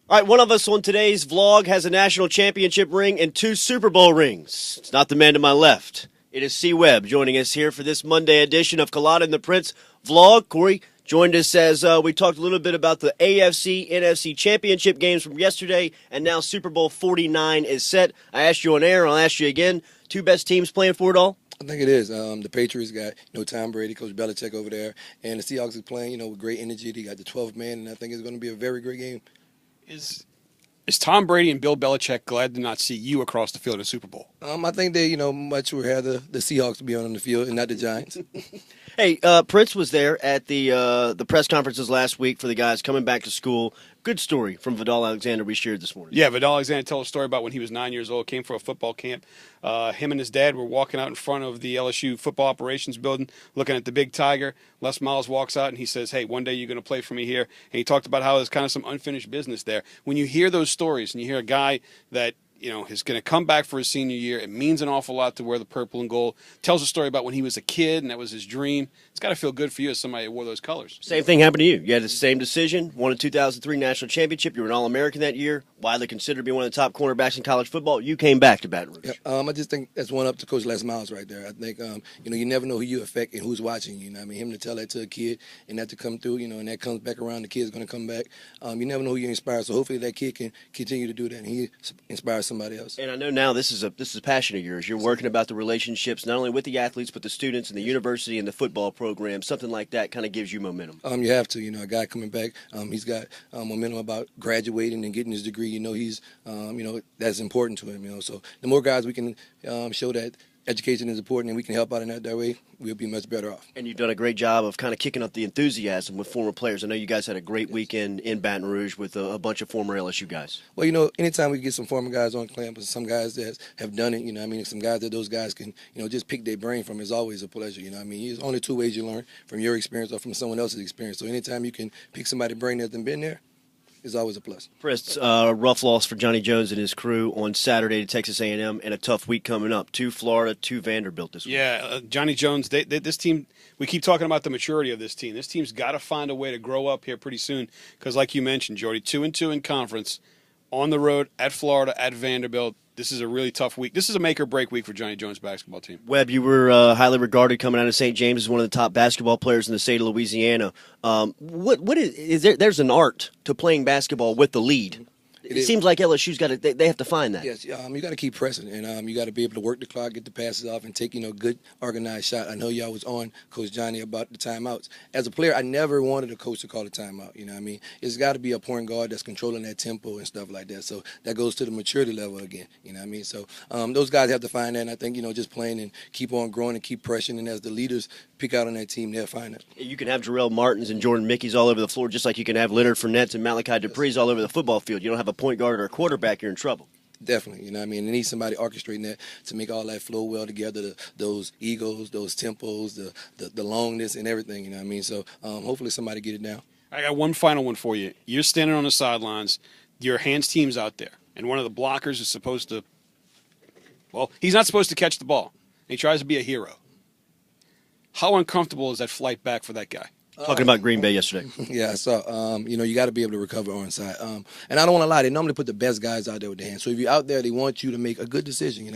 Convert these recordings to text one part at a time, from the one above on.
All right, one of us on today's vlog has a national championship ring and 2 Super Bowl rings. It's not the man to my left. It is C. Webb joining us here for this Monday edition of Culotta and the Prince vlog. Corey joined us as we talked a little bit about the AFC, NFC championship games from yesterday, and now Super Bowl 49 is set. I asked you on air, I'll ask you again, 2 best teams playing for it all? I think it is. The Patriots got, Tom Brady, Coach Belichick over there, and the Seahawks is playing, with great energy. They got the 12th man, and I think it's going to be a very great game. Is Tom Brady and Bill Belichick glad to not see you across the field at a Super Bowl? I think they, much would rather the Seahawks be on the field and not the Giants. Hey, Prince was there at the press conferences last week for the guys coming back to school. Good story from Vidal Alexander we shared this morning. Yeah, Vidal Alexander told a story about when he was 9 years old, came for a football camp. Him and his dad were walking out in front of the LSU football operations building, looking at the big tiger. Les Miles walks out and he says, hey, one day you're going to play for me here. And he talked about how there's kind of some unfinished business there. When you hear those stories and you hear a guy that is going to come back for his senior year. It means an awful lot to wear the purple and gold. Tells a story about when he was a kid and that was his dream. It's got to feel good for you as somebody that wore those colors. Same thing happened to you. You had the same decision, won a 2003 national championship. You were an All-American that year, widely considered to be one of the top cornerbacks in college football. You came back to Baton Rouge. Yeah, I just think that's one up to Coach Les Miles right there. I think, you never know who you affect and who's watching you. Him to tell that to a kid and that to come through, and that comes back around, the kid's going to come back. You never know who you inspire, so hopefully that kid can continue to do that and he inspires somebody else. And I know now this is a passion of yours. You're working about the relationships not only with the athletes but the students and the university and the football program. Something like that kind of gives you momentum. You have to. A guy coming back, he's got momentum about graduating and getting his degree. He's, that's important to him. So the more guys we can show that education is important and we can help out in that way, we'll be much better off. And you've done a great job of kind of kicking up the enthusiasm with former players. I know you guys had a great weekend in Baton Rouge with a bunch of former LSU guys. Well, anytime we get some former guys on campus, some guys that have done it, some guys that those guys can, just pick their brain from is always a pleasure. There's only 2 ways you learn, from your experience or from someone else's experience. So anytime you can pick somebody's brain that's been there, is always a plus. Chris, rough loss for Johnny Jones and his crew on Saturday to Texas A&M, and a tough week coming up. 2 Florida, 2 Vanderbilt this week. Yeah, Johnny Jones, this team, we keep talking about the maturity of this team. This team's got to find a way to grow up here pretty soon because, like you mentioned, Jordy, 2-2 in conference, on the road, at Florida, at Vanderbilt. This is a really tough week. This is a make-or-break week for Johnny Jones' basketball team. Webb, you were highly regarded coming out of St. James as one of the top basketball players in the state of Louisiana. What is there? There's an art to playing basketball with the lead. It seems like LSU's got to. They have to find that. Yes, you got to keep pressing, and you got to be able to work the clock, get the passes off, and take good organized shot. I know y'all was on Coach Johnny about the timeouts. As a player, I never wanted a coach to call a timeout. It's got to be a point guard that's controlling that tempo and stuff like that. So that goes to the maturity level again. So those guys have to find that. And I think just playing and keep on growing and keep pressuring. And as the leaders pick out on that team, they'll find it. You can have Jarrell Martins and Jordan Mickey's all over the floor, just like you can have Leonard Fournette and Malachi Dupree's all over the football field. You don't have a point guard or a quarterback, you're in trouble. Definitely, They need somebody orchestrating that to make all that flow well together, those egos, those tempos, the longness and everything, So hopefully somebody get it down. I got one final one for you. You're standing on the sidelines. Your hands team's out there, and one of the blockers is supposed to, he's not supposed to catch the ball. He tries to be a hero. How uncomfortable is that flight back for that guy? Talking about Green Bay yesterday. Yeah, so, you got to be able to recover onside. And I don't want to lie, they normally put the best guys out there with the hands. So if you're out there, they want you to make a good decision,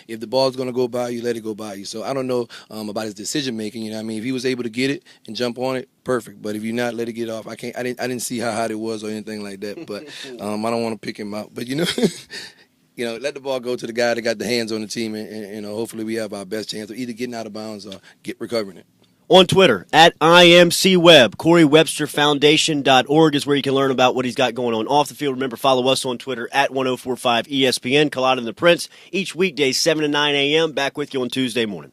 If the ball's going to go by you, let it go by you. So I don't know about his decision-making, If he was able to get it and jump on it, perfect. But if you're not, let it get off. I didn't see how hot it was or anything like that. But I don't want to pick him out. But, let the ball go to the guy that got the hands on the team, and hopefully we have our best chance of either getting out of bounds or recovering it. On Twitter, at IMCWebb, CoreyWebsterFoundation.org is where you can learn about what he's got going on off the field. Remember, follow us on Twitter at 1045 ESPN, Culotta and the Prince, each weekday, 7 to 9 a.m. Back with you on Tuesday morning.